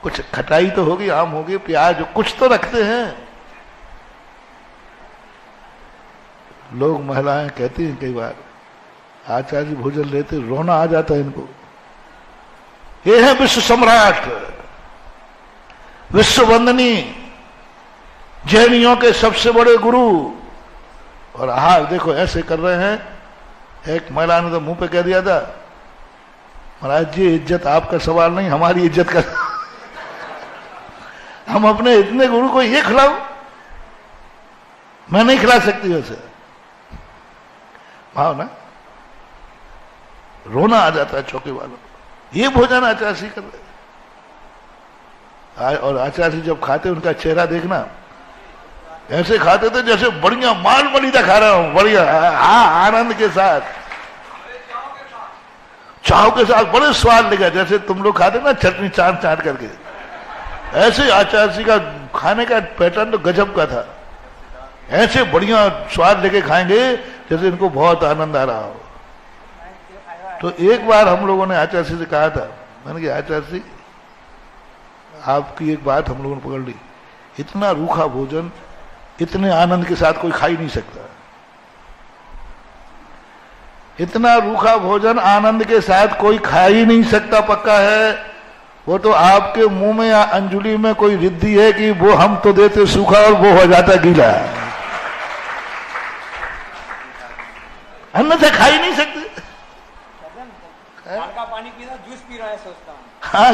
कुछ खटाई तो होगी, आम होगी, प्याज, कुछ तो रखते हैं। लोग महिलाएं कहती हैं कई बार, आचार्य जी भोजन लेते रोना आ जाता है इनको। ये है विश्व सम्राट, विश्व वंदनी, जैनियों के सबसे बड़े गुरु, और हाल देखो ऐसे कर रहे हैं। एक महिला ने तो मुंह पे कह दिया था, महाराज जी इज्जत आपका सवाल नहीं, हमारी इज्जत का। हम अपने इतने गुरु को ये खिलाओ, मैं नहीं खिला सकती वैसे। भाव ना, रोना आ जाता है चौके वालों को। ये भोजन आचार्य जी कर रहे, और आचार्य जी जब खाते उनका चेहरा देखना, ऐसे खाते थे जैसे बढ़िया माल मलिदा खा रहा हूं, बढ़िया, हाँ, आनंद के साथ, चाव के साथ, बड़े स्वाद लगा, जैसे तुम लोग खाते ना चटनी चाट चाट करके। ऐसे आचार्य जी का खाने का पैटर्न तो गजब का था। ऐसे बढ़िया स्वाद लेके खाएंगे जैसे इनको बहुत आनंद आ रहा हो। तो एक बार हम लोगों ने आचार्य जी से कहा था, मैंने कहा आचार्य जी आपकी एक बात हम लोगों ने पकड़ ली, इतना रूखा भोजन इतने आनंद के साथ कोई खा ही नहीं सकता। इतना रूखा भोजन आनंद के साथ कोई खा ही नहीं सकता, पक्का है। वो तो आपके मुंह में या अंजुली में कोई रिद्धि है कि वो हम तो देते सूखा और वो हो जाता गीला, अन्य से खा ही नहीं सकते। का पानी पीना, जूस पी रहा है सोचता हूँ। हाँ,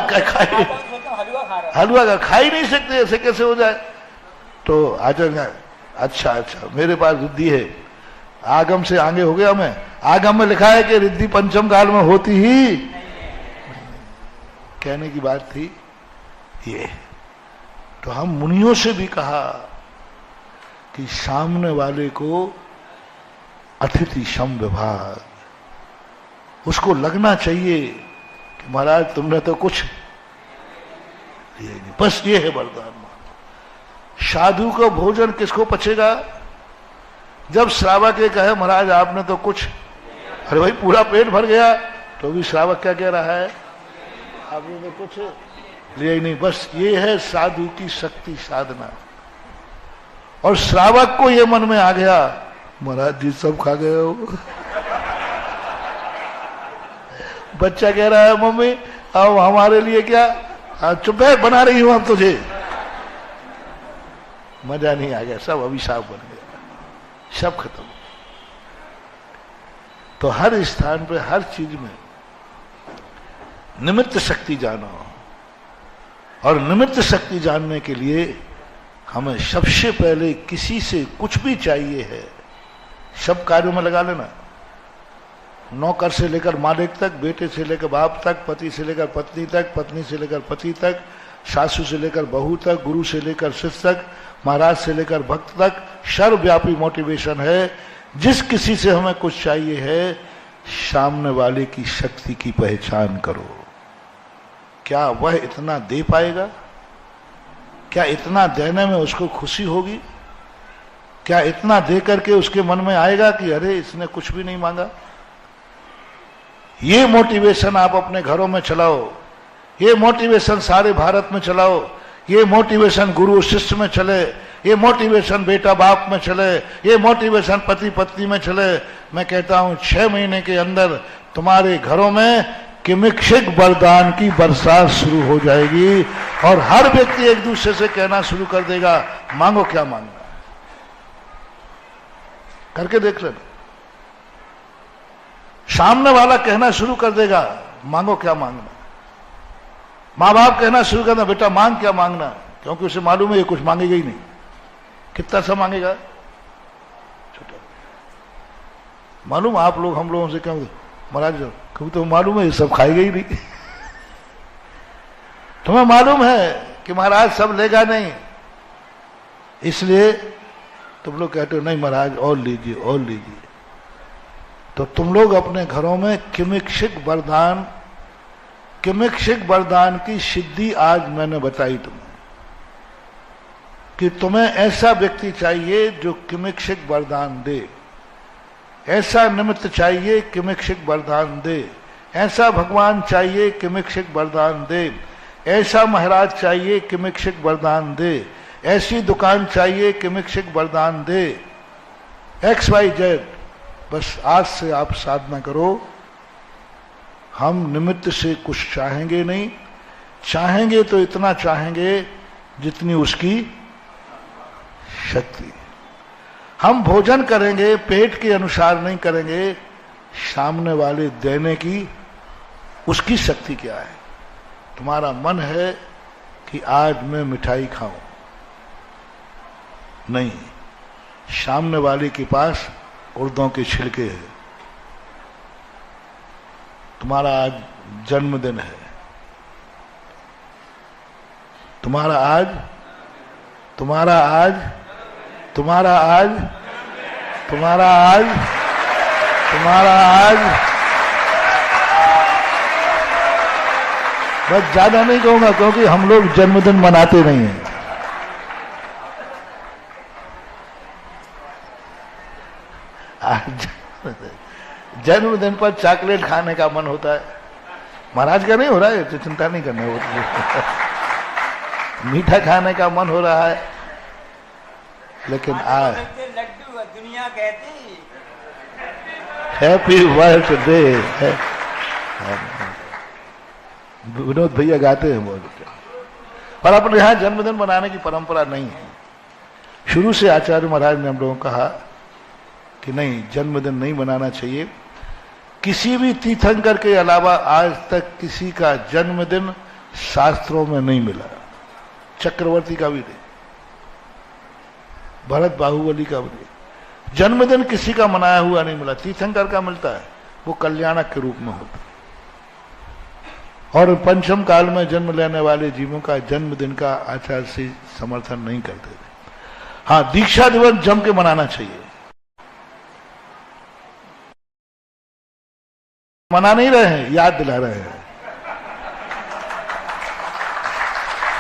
हलवा का खा ही नहीं सकते, ऐसे कैसे हो जाए। तो आचार्य अच्छा अच्छा मेरे पास रिद्धि है, आगम से आगे हो गया मैं। आगम में लिखा है कि रिद्धि पंचम काल में होती ही, कहने की बात थी ये। तो हम मुनियों से भी कहा कि सामने वाले को अतिथि सम विभाग, उसको लगना चाहिए कि महाराज तुमने तो कुछ ये नहीं, बस ये है वरदान। साधु का भोजन किसको पचेगा? जब श्रावक ये कहे महाराज आपने तो कुछ, अरे भाई पूरा पेट भर गया, तो भी श्रावक क्या कह रहा है, आपने तो कुछ लिया ही नहीं। बस ये है साधु की शक्ति साधना। और श्रावक को ये मन में आ गया महाराज जी सब खा गए हो। बच्चा कह रहा है मम्मी अब हमारे लिए क्या, चुप है बना रही हूं अब तुझे। मजा नहीं आ गया, सब अभिशाप बन गया, सब खत्म। तो हर स्थान पे हर चीज में निमित्त शक्ति जानो, और निमित्त शक्ति जानने के लिए हमें सबसे पहले किसी से कुछ भी चाहिए है, सब कार्यों में लगा लेना। नौकर से लेकर मालिक तक, बेटे से लेकर बाप तक, पति से लेकर पत्नी तक, पत्नी से लेकर पति तक, सासू से लेकर बहू तक, गुरु से लेकर शिष्य तक, महाराज से लेकर भक्त तक, सर्वव्यापी मोटिवेशन है। जिस किसी से हमें कुछ चाहिए है, सामने वाले की शक्ति की पहचान करो। क्या वह इतना दे पाएगा? क्या इतना देने में उसको खुशी होगी? क्या इतना दे करके उसके मन में आएगा कि अरे इसने कुछ भी नहीं मांगा? ये मोटिवेशन आप अपने घरों में चलाओ, ये मोटिवेशन सारे भारत में चलाओ, ये मोटिवेशन गुरु शिष्य में चले, ये मोटिवेशन बेटा बाप में चले, ये मोटिवेशन पति पत्नी में चले। मैं कहता हूं 6 महीने के अंदर तुम्हारे घरों में किमिक्षिक वरदान की बरसात शुरू हो जाएगी, और हर व्यक्ति एक दूसरे से कहना शुरू कर देगा मांगो क्या मांगना, करके देख लेना। सामने वाला कहना शुरू कर देगा मांगो क्या मांगना। माँ बाप कहना शुरू करना बेटा मांग क्या मांगना, क्योंकि उसे मालूम है ये कुछ मांगेगा ही नहीं। कितना सा मांगेगा? छोटा। मालूम आप लोग हम लोगों से क्या महाराज क्योंकि तुम्हें मालूम है ये सब खाएगा ही नहीं। तुम्हें मालूम है कि महाराज सब लेगा नहीं, इसलिए तुम लोग कहते हो नहीं महाराज और लीजिए और लीजिए। तो तुम लोग अपने घरों में किमिक्षिक वरदान की सिद्धि आज मैंने बताई तुम्हें, कि तुम्हें ऐसा व्यक्ति चाहिए जो किमिक्षिक वरदान दे, ऐसा निमित्त चाहिए किमिक्षिक वरदान दे, ऐसा भगवान चाहिए किमिक्षिक वरदान दे, ऐसा महाराज चाहिए कि मिक्षिक वरदान दे, ऐसी दुकान चाहिए कि मिक्षिक वरदान दे, XYZ। बस आज से आप साधना करो, हम निमित्त से कुछ चाहेंगे नहीं, चाहेंगे तो इतना चाहेंगे जितनी उसकी शक्ति। हम भोजन करेंगे पेट के अनुसार नहीं करेंगे, सामने वाले देने की उसकी शक्ति क्या है। तुम्हारा मन है कि आज मैं मिठाई खाऊं, नहीं, सामने वाले के पास उड़दों के छिलके हैं। तुम्हारा आज जन्मदिन है, तुम्हारा आज तुम्हारा आज तुम्हारा आज तुम्हारा आज तुम्हारा आज बस ज्यादा नहीं कहूंगा क्योंकि हम लोग जन्मदिन मनाते नहीं हैं। आज जन्मदिन पर चॉकलेट खाने का मन होता है, महाराज का नहीं हो रहा है तो चिंता नहीं करना होती। मीठा खाने का मन हो रहा है, लेकिन आज लड्डू दुनिया कहती हैप्पी बर्थडे। विनोद भैया गाते हैं बहुत, पर अपने यहां जन्मदिन मनाने की परंपरा नहीं है। शुरू से आचार्य महाराज ने हम लोगों को कहा कि नहीं, जन्मदिन नहीं मनाना चाहिए। किसी भी तीर्थंकर के अलावा आज तक किसी का जन्मदिन शास्त्रों में नहीं मिला। चक्रवर्ती का भी नहीं, भरत बाहुबली का भी नहीं, जन्मदिन किसी का मनाया हुआ नहीं मिला। तीर्थंकर का मिलता है, वो कल्याणक के रूप में होता है। और पंचम काल में जन्म लेने वाले जीवों का जन्मदिन का आचार्य से समर्थन नहीं करते थे। हाँ, दीक्षा दिवस जम के मनाना चाहिए। मना नहीं रहे हैं, याद दिला रहे हैं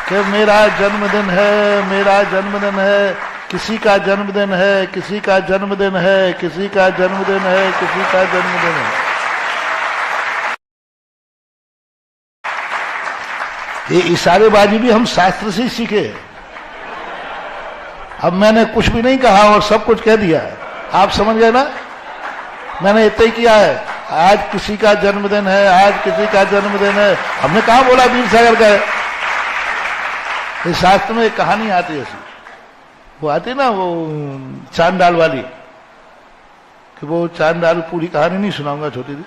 कि मेरा जन्मदिन है, मेरा जन्मदिन है, किसी का जन्मदिन है, किसी का जन्मदिन है, किसी का जन्मदिन है, किसी का जन्मदिन है। ये इशारेबाजी भी हम शास्त्र से ही सीखे। अब मैंने कुछ भी नहीं कहा और सब कुछ कह दिया, आप समझ गए ना। मैंने इतना ही किया है, आज किसी का जन्मदिन है, आज किसी का जन्मदिन है। हमने कहा बोला वीर सागर का है। इस शास्त्र में एक कहानी आती है ऐसी, वो आती ना वो चांडाल वाली, कि वो चांडाल, पूरी कहानी नहीं सुनाऊंगा, छोटी सी,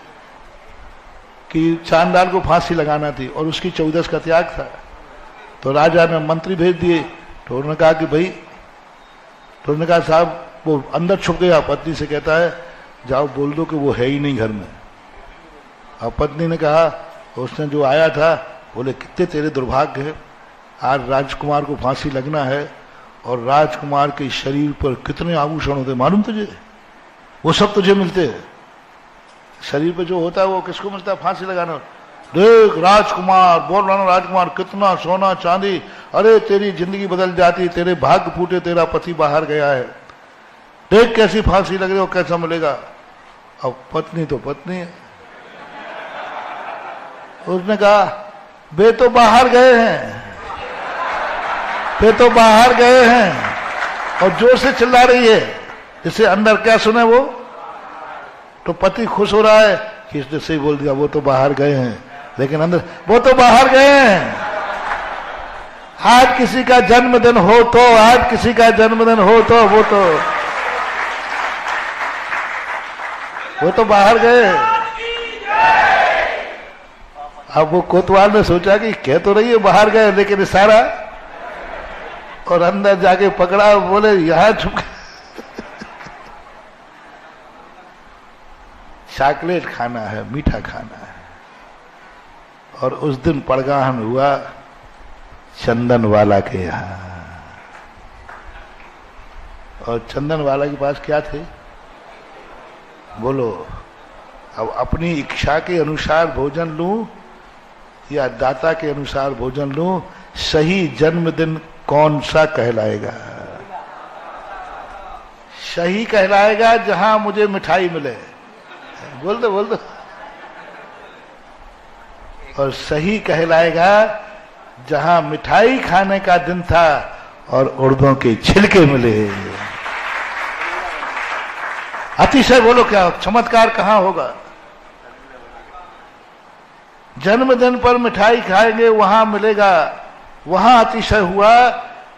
कि चांडाल को फांसी लगाना थी और उसकी 14 का त्याग था। तो राजा ने मंत्री भेज दिए। तो उन्होंने कहा कि भाई, तो उन्होंने कहा साहब, वो अंदर छुप गया, पत्नी से कहता है जाओ बोल दो कि वो है ही नहीं घर में। अब पत्नी ने कहा, उसने जो आया था, बोले कितने तेरे दुर्भाग्य है, आज राजकुमार को फांसी लगना है और राजकुमार के शरीर पर कितने आभूषण होते मालूम तुझे, वो सब तुझे मिलते हैं। शरीर पे जो होता है वो किसको मिलता है, फांसी लगाना। देख राजकुमार, बोल रहा ना राजकुमार, कितना सोना चांदी, अरे तेरी जिंदगी बदल जाती, तेरे भाग्य फूटे, तेरा पति बाहर गया है, देख कैसी फांसी लग रही हो, कैसा मिलेगा। अब पत्नी तो पत्नी है, उसने कहा वे तो बाहर गए हैं, वे तो बाहर गए हैं, और जोर से चिल्ला रही है, जिससे अंदर क्या सुने वो। तो पति खुश हो रहा है कि इसने सही बोल दिया, वो तो बाहर गए हैं, लेकिन अंदर वो तो बाहर गए हैं। आज किसी का जन्मदिन हो तो, आज किसी का जन्मदिन हो तो वो तो बाहर गए। अब वो कोतवाल ने सोचा कि कह तो रही है बाहर गए, लेकिन इशारा, और अंदर जाके पकड़ा, बोले यहां छुप। चॉकलेट खाना है, मीठा खाना है। और उस दिन पड़गाहन हुआ चंदन वाला के यहां, और चंदन वाला के पास क्या थे, बोलो। अब अपनी इच्छा के अनुसार भोजन लूं या दाता के अनुसार भोजन लूं, सही जन्मदिन कौन सा कहलाएगा? सही कहलाएगा जहां मुझे मिठाई मिले, बोल दो। और सही कहलाएगा जहां मिठाई खाने का दिन था और उड़दों के छिलके मिले। अतिशय बोलो, क्या चमत्कार कहां होगा? जन्मदिन पर मिठाई खाएंगे वहां मिलेगा, वहां अतिशय हुआ।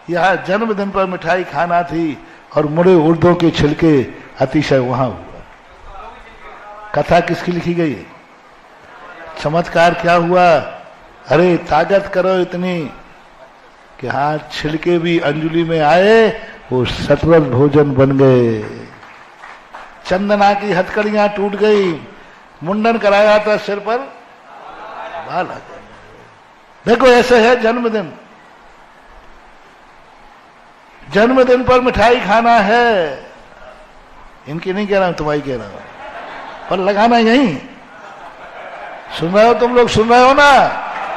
यहां जन्मदिन पर मिठाई खाना थी और मुड़े उड़दों के छिलके, अतिशय वहां हुआ। कथा किसकी लिखी गई? चमत्कार क्या हुआ? अरे ताकत करो इतनी कि हाथ छिलके भी अंजुली में आए, वो सत्वर भोजन बन गए। चंदना की हथकड़ियां टूट गई, मुंडन कराया था सिर पर, बाल आ गए। देखो ऐसे है जन्मदिन। जन्मदिन पर मिठाई खाना है, इनकी नहीं कह रहा हूं, तुम्हारी कह रहा हूं, पर लगाना यही। सुन रहे हो तुम लोग? सुन रहे हो ना?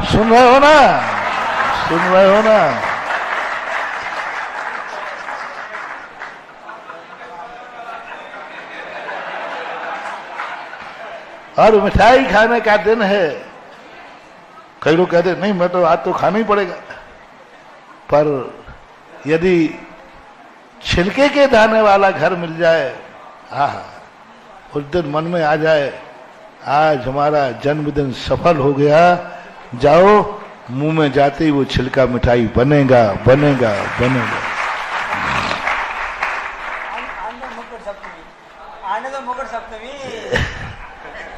सुन रहे हो ना? सुन रहे हो ना? और मिठाई खाने का दिन है। कई लोग कहते नहीं मैं तो आज तो खाना ही पड़ेगा, पर यदि छिलके के दाने वाला घर मिल जाए, आहा, उस दिन मन में आ जाए आज हमारा जन्मदिन सफल हो गया, जाओ मुंह में जाते ही वो छिलका मिठाई बनेगा बनेगा बनेगा। मकर सप्तमी,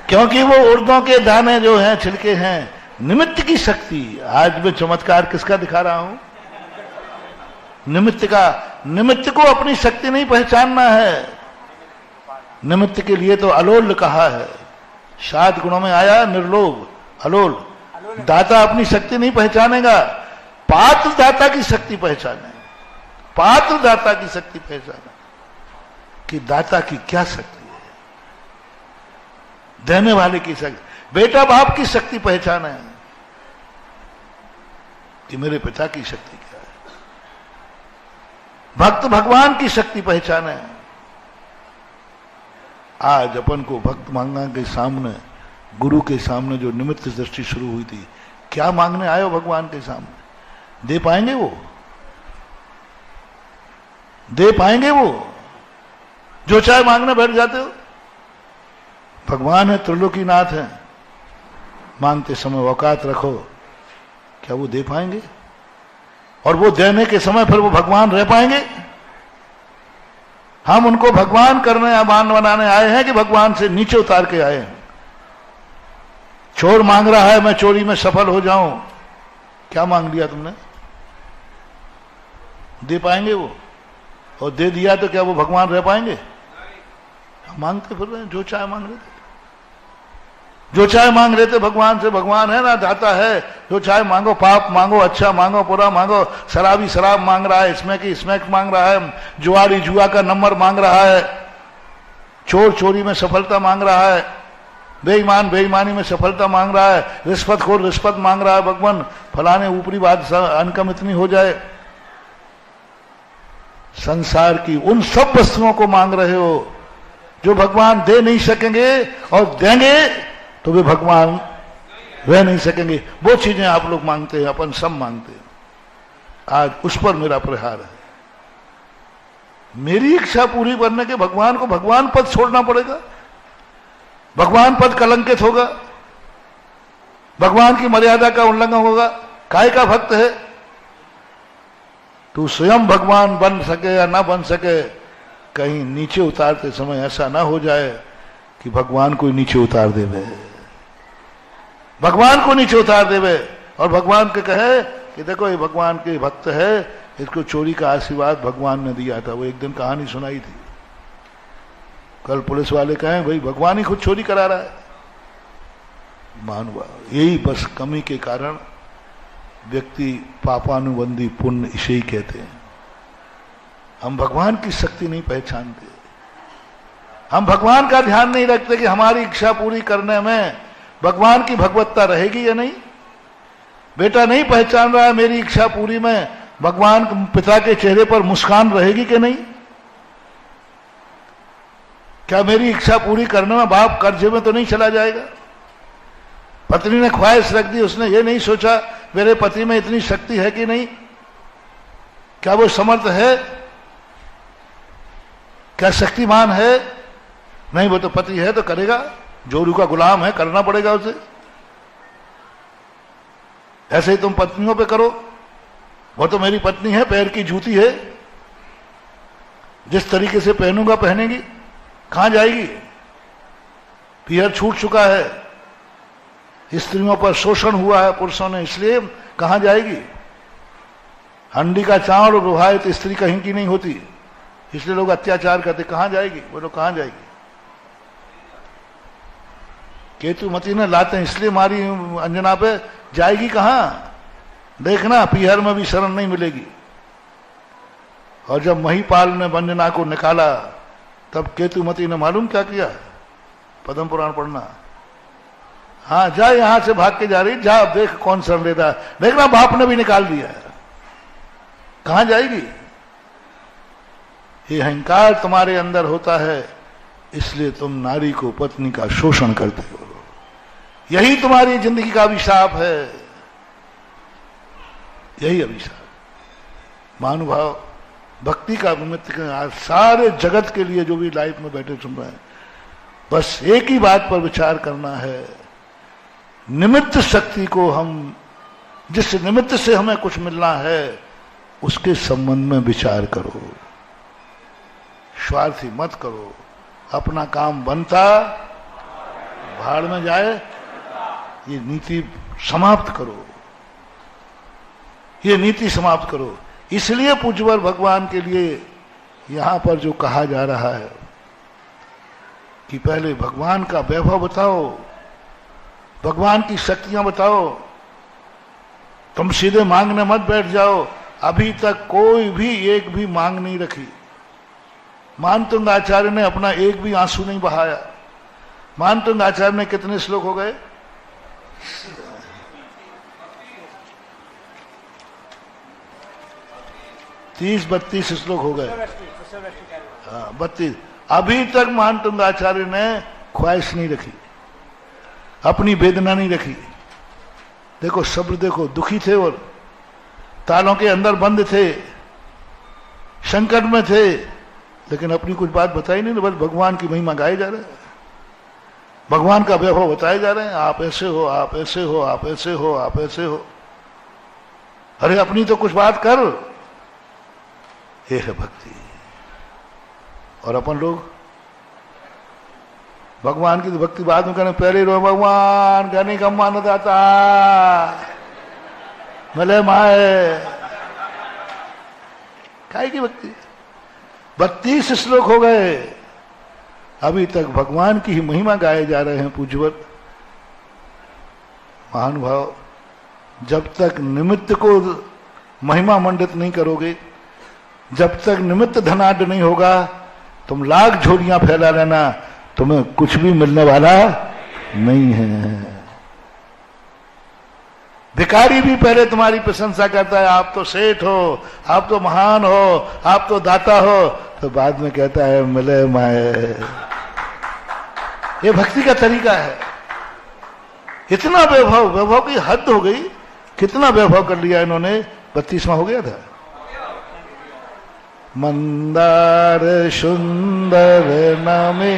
क्योंकि वो उड़दों के दाने जो हैं, छिलके हैं, निमित्त की शक्ति। आज मैं चमत्कार किसका दिखा रहा हूं? निमित्त का। निमित्त को अपनी शक्ति नहीं पहचानना है। निमित्त के लिए तो अलोल कहा है। 7 गुणों में आया निर्लोभ, अलोल। दाता अपनी शक्ति नहीं पहचानेगा, पात्र दाता की शक्ति पहचाने। पात्र दाता की शक्ति पहचाने कि दाता की क्या शक्ति है, देने वाले की शक्ति। बेटा बाप की शक्ति पहचाने कि मेरे पिता की शक्ति क्या है। भक्त भगवान की शक्ति पहचाने। आज अपन को भक्त मांगना के सामने, गुरु के सामने जो निमित्त दृष्टि शुरू हुई थी, क्या मांगने आए हो भगवान के सामने? दे पाएंगे वो? दे पाएंगे वो? जो चाहे मांगने बैठ जाते हो। भगवान है, त्रिलोकीनाथ है, मांगते समय औकात रखो। क्या वो दे पाएंगे? और वो देने के समय फिर वो भगवान रह पाएंगे? हम उनको भगवान करने या मान बनाने आए हैं कि भगवान से नीचे उतार के आए हैं? चोर मांग रहा है मैं चोरी में सफल हो जाऊं, क्या मांग लिया तुमने? दे पाएंगे वो? और दे दिया तो क्या वो भगवान रह पाएंगे? हम मांगते फिर रहे हैं, जो चाहे मांग लेते, जो चाहे मांग लेते भगवान से। भगवान है ना, दाता है, जो चाहे मांगो। पाप मांगो, अच्छा मांगो, बुरा मांगो। शराबी शराब मांग रहा है, इसमें की स्मैक मांग रहा है, जुआरी जुआ का नंबर मांग रहा है, चोर चोरी में सफलता मांग रहा है, बेईमान बेईमानी में सफलता मांग रहा है, रिश्वतखोर रिश्वत मांग रहा है। भगवान फलाने ऊपरी बात इनकम इतनी हो जाए। संसार की उन सब वस्तुओं को मांग रहे हो जो भगवान दे नहीं सकेंगे, और देंगे तो वे भगवान रह नहीं सकेंगे। वो चीजें आप लोग मांगते हैं, अपन सब मांगते हैं। आज उस पर मेरा प्रहार है। मेरी इच्छा पूरी करने के भगवान को भगवान पद छोड़ना पड़ेगा? भगवान पद कलंकित होगा, भगवान की मर्यादा का उल्लंघन होगा। काय का भक्त है तू? स्वयं भगवान बन सके या ना बन सके, कहीं नीचे उतारते समय ऐसा ना हो जाए कि भगवान को नीचे उतार देवे, भगवान को नीचे उतार देवे, और भगवान के कहे कि देखो ये भगवान के भक्त है, इसको चोरी का आशीर्वाद भगवान ने दिया था। वो एक दिन कहानी सुनाई थी, कल पुलिस वाले कहें भाई भगवान ही खुद चोरी करा रहा है। मानवा, यही बस कमी के कारण व्यक्ति पापानुबंधी पुण्य इसे ही कहते हैं। हम भगवान की शक्ति नहीं पहचानते, हम भगवान का ध्यान नहीं रखते कि हमारी इच्छा पूरी करने में भगवान की भगवत्ता रहेगी या नहीं। बेटा नहीं पहचान रहा है मेरी इच्छा पूरी में भगवान पिता के चेहरे पर मुस्कान रहेगी कि नहीं। क्या मेरी इच्छा पूरी करने में बाप कर्जे में तो नहीं चला जाएगा। पत्नी ने ख्वाहिश रख दी, उसने ये नहीं सोचा मेरे पति में इतनी शक्ति है कि नहीं, क्या वो समर्थ है, क्या शक्तिमान है? नहीं, वो तो पति है तो करेगा, जोरू का गुलाम है, करना पड़ेगा उसे। ऐसे ही तुम पत्नियों पे करो, वो तो मेरी पत्नी है, पैर की जूती है, जिस तरीके से पहनूंगा पहनेगी, कहां जाएगी? पीहर छूट चुका है, स्त्रियों पर शोषण हुआ है पुरुषों ने, इसलिए कहां जाएगी? हंडी का चावल और विवाहित स्त्री कहीं की नहीं होती, इसलिए लोग अत्याचार करते, कहां जाएगी? वो लोग कहां जाएगी? केतुमती ने लाते इसलिए मारी अंजना पे, जाएगी कहां? देखना, पीहर में भी शरण नहीं मिलेगी। और जब महिपाल ने अंजना को निकाला, तब केतुमती ने मालूम क्या किया? पद्म पुराण पढ़ना। हाँ, जा, यहां से भाग के जा रही, जा, देख कौन शरण लेता है। देखना, बाप ने भी निकाल दिया। कहां जाएगी? ये अहंकार तुम्हारे अंदर होता है, इसलिए तुम नारी को, पत्नी का शोषण करते हो। यही तुम्हारी जिंदगी का अभिशाप है, यही अभिशाप। महानुभाव, भक्ति का निमित्त आज सारे जगत के लिए, जो भी लाइफ में बैठे सुन रहे हैं, बस एक ही बात पर विचार करना है, निमित्त शक्ति को हम, जिस निमित्त से हमें कुछ मिलना है, उसके संबंध में विचार करो, स्वार्थी मत करो। अपना काम बनता भाड़ में जाए, ये नीति समाप्त करो, ये नीति समाप्त करो। इसलिए पूज्यवर भगवान के लिए यहां पर जो कहा जा रहा है कि पहले भगवान का वैभव बताओ, भगवान की शक्तियां बताओ, तुम सीधे मांगने मत बैठ जाओ। अभी तक कोई भी एक भी मांग नहीं रखी। मानतुंग आचार्य ने अपना एक भी आंसू नहीं बहाया। मानतुंग आचार्य ने कितने श्लोक हो गए? 30-32 श्लोक हो गए। हाँ, 32। अभी तक मानतुंग आचार्य ने ख्वाहिश नहीं रखी, अपनी वेदना नहीं रखी। देखो शब्द, देखो दुखी थे और तालों के अंदर बंद थे, संकट में थे, लेकिन अपनी कुछ बात बताई नहीं, बस भगवान की महिमा गाए जा रहे हैं, भगवान का वैभव बताए जा रहे हैं। आप ऐसे हो, आप ऐसे हो, आप ऐसे हो, आप ऐसे हो। अरे अपनी तो कुछ बात कर। ये है भक्ति। और अपन लोग भगवान की तो भक्ति बाद में करने, पहले रो भगवान कहने का मान दाता भले माए, काय की भक्ति। 32 श्लोक हो गए, अभी तक भगवान की ही महिमा गाए जा रहे हैं। पूज्यवत महानुभाव, जब तक निमित्त को महिमा मंडित नहीं करोगे, जब तक निमित्त धनाढ्य नहीं होगा, तुम लाख झोलियां फैला लेना, तुम्हें कुछ भी मिलने वाला नहीं है। भिखारी भी पहले तुम्हारी प्रशंसा करता है, आप तो सेठ हो, आप तो महान हो, आप तो दाता हो, तो बाद में कहता है मिले माए। ये भक्ति का तरीका है। इतना वैभव, वैभव की हद हो गई। कितना वैभव कर लिया इन्होंने। 32वां हो गया था। मंदार सुंदर नामे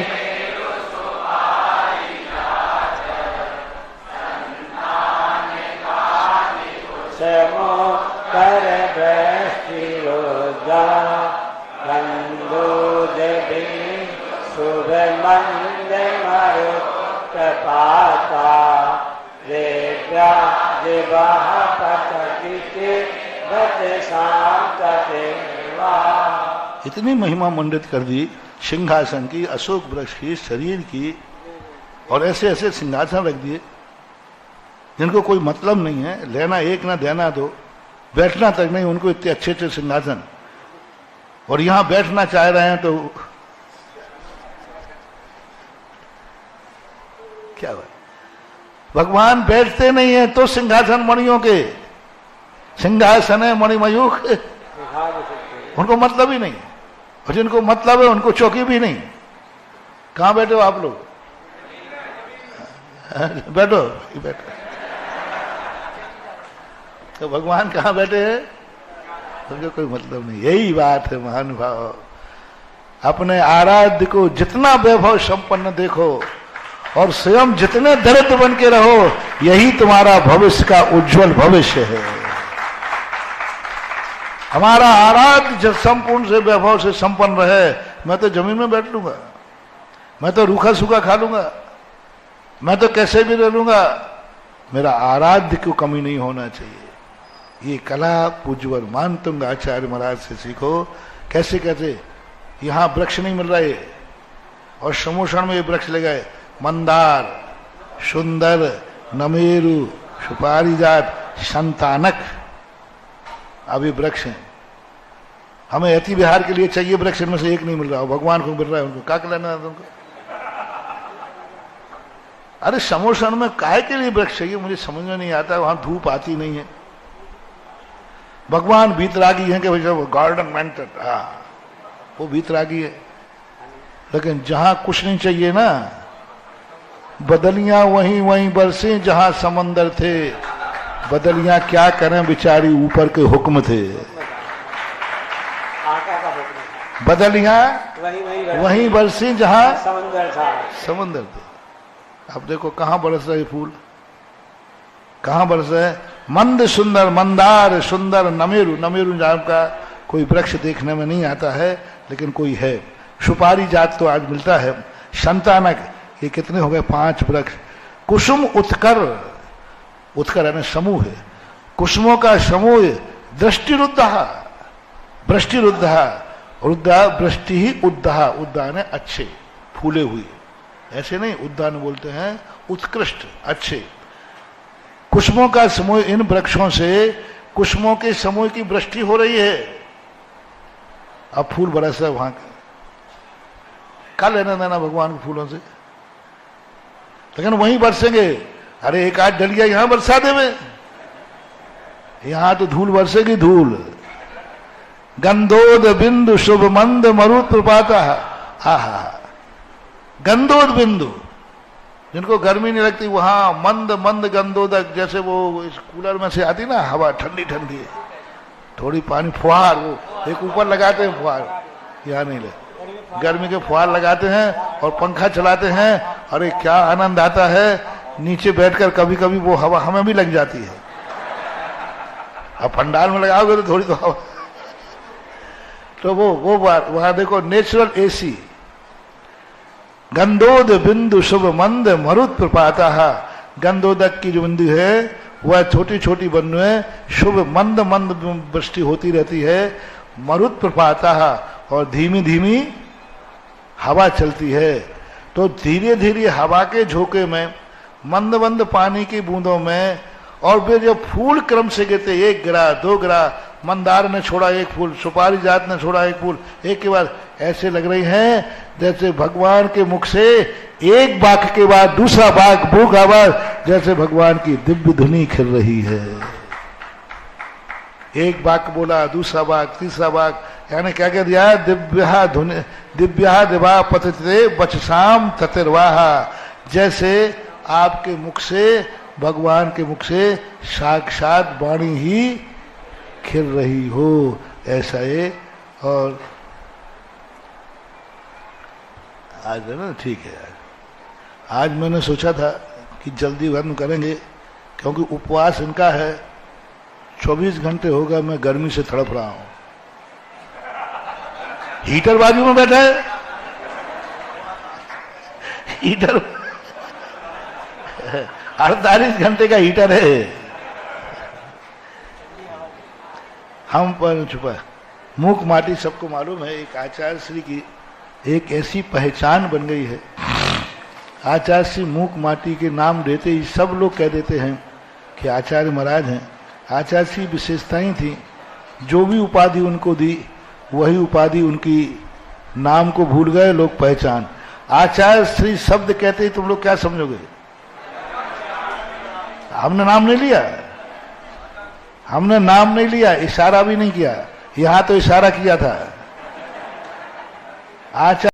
कर दृष्टिरोजा गंगोदरी शुभ मंद मरुत पाता वेद्या जिवाह पतकिते बत शांतते वा। इतनी महिमा मंडित कर दी सिंहासन की, अशोक वृक्ष की, शरीर की, और ऐसे ऐसे सिंहासन रख दिए जिनको कोई मतलब नहीं है, लेना एक ना देना दो, बैठना तक नहीं उनको, इतने अच्छे अच्छे सिंहासन। और यहां बैठना चाह रहे हैं तो क्या हुआ? भगवान बैठते नहीं है तो सिंहासन मणियों के, सिंहासन है मणिमयूख, उनको मतलब ही नहीं। और जिनको मतलब है उनको चौकी भी नहीं। कहां बैठे हो आप लोग? बैठो बैठो। तो भगवान कहाँ बैठे हैं? उनका कोई मतलब नहीं। यही बात है महानुभाव, अपने आराध्य को जितना वैभव संपन्न देखो और स्वयं जितने दरिद्र बन के रहो, यही तुम्हारा भविष्य का उज्जवल भविष्य है। हमारा आराध्य जब संपूर्ण से वैभव से संपन्न रहे, मैं तो जमीन में बैठ लूंगा, मैं तो रूखा सूखा खा लूंगा, मैं तो कैसे भी रह लूंगा, मेरा आराध्य को कमी नहीं होना चाहिए। ये कला पूज्यवर मानतुंग आचार्य महाराज से सीखो। कैसे कैसे यहां वृक्ष नहीं मिल रहे और समोषण में ये वृक्ष लगाए, मंदार, सुंदर, नमेरु, सुपारिजात, संतानक, अभी वृक्ष हैं। हमें अति विहार के लिए चाहिए वृक्ष, इनमें से एक नहीं मिल रहा, भगवान को मिल रहा है, उनको क्या लेना है तुमको? अरे समोषण में काहे के लिए वृक्ष चाहिए, मुझे समझ में नहीं आता। वहां धूप आती नहीं है। भगवान भीतरागी है कि भाई गार्डन मेंटेड, हाँ वो भीतरागी है, लेकिन जहां कुछ नहीं चाहिए ना, बदलियां वहीं वहीं बरसे जहां समंदर थे। बदलियां क्या करें बेचारी, ऊपर के हुक्म थे। बदलियां वहीं बरसे जहां समंदर थे। अब देखो कहां बरस रहे फूल, कहां बरस रहे? मंद सुंदर, मंदार, सुंदर, नमेरु, नमेरु नाम का कोई वृक्ष देखने में नहीं आता है, लेकिन कोई है। सुपारी जात तो आज मिलता है। संतानक, ये कितने हो गए? 5 वृक्ष। कुसुम उत्कर, उत्कर यानी समूह है, कुसुमों का समूह। दृष्टिरुद्धा, वृष्टिरुद्धा, रुद्धा वृष्टि ही उद्धा, उद्धा ने अच्छे, फूले हुए, ऐसे नहीं, उद्यान बोलते हैं उत्कृष्ट, अच्छे। कुसुमों का समूह, इन वृक्षों से कुसुमों के समूह की वृष्टि हो रही है। अब फूल बरस है वहां का, क्या लेना देना भगवान के फूलों से? लेकिन वहीं बरसेंगे। अरे एक आध डलिया यहां बरसा देवे, यहां तो धूल बरसेगी, धूल। गंधोद बिंदु शुभ मंद मरुत प्रपाता, हा हा, गंधोद बिंदु, जिनको गर्मी नहीं लगती, वहां मंद मंद गंधोदक, जैसे वो इस कूलर में से आती ना हवा, ठंडी ठंडी है, थोड़ी पानी फुहार, वो एक ऊपर लगाते हैं फुहार, यहाँ नहीं ले, गर्मी के फुहार लगाते हैं और पंखा चलाते हैं। अरे क्या आनंद आता है, नीचे बैठकर कभी कभी वो हवा हमें भी लग जाती है। अब पंडाल में लगाओगे तो थोड़ी तो हवा, तो वो वहां देखो नेचुरल एसी। गंधोद बिंदु शुभ मंद मरुत प्रपाता, गंधोदक की जो बिंदु है वह छोटी छोटी बिंदु है, शुभ मंद मंद वृष्टि होती रहती है। मरुत प्रपाता, और धीमी धीमी हवा चलती है। तो धीरे धीरे हवा के झोंके में, मंद मंद पानी की बूंदों में, और फिर जब फूल क्रम से गिरते, 1 गिरा, 2 गिरा, मंदार ने छोड़ा 1 फूल, सुपारी जात ने छोड़ा 1 फूल, एक के बाद ऐसे लग रही हैं जैसे भगवान के मुख से एक वाक्य के बाद दूसरा वाक्य, भूख आवाज, जैसे भगवान की दिव्य धुनी खिल रही है। एक वाक्य बोला, दूसरा वाक्य, तीसरा वाक्य, यानी क्या कह दिया? दिव्या धुनि, दिव्या दिवा पतते बचसाम ततिर्वाहा, जैसे आपके मुख से, भगवान के मुख से साक्षात वाणी ही खिल रही हो, ऐसा है। और आज है ना, ठीक है, आज मैंने सोचा था कि जल्दी बंद करेंगे, क्योंकि उपवास इनका है। 24 घंटे हो गए मैं गर्मी से तड़प रहा हूं। हीटर बाजू में बैठा है, हीटर 48 घंटे का हीटर है। हम पर छुपा मूक माटी, सबको मालूम है, एक आचार्य श्री की एक ऐसी पहचान बन गई है। आचार्य श्री मूक माटी के नाम देते ही सब लोग कह देते हैं कि आचार्य महाराज हैं। आचार्य श्री विशेषताएं थी, जो भी उपाधि उनको दी वही उपाधि उनकी, नाम को भूल गए लोग पहचान। आचार्य श्री शब्द कहते ही तुम लोग क्या समझोगे? हमने नाम नहीं लिया, हमने नाम नहीं लिया, इशारा भी नहीं किया। यहां तो इशारा किया था। आचार्य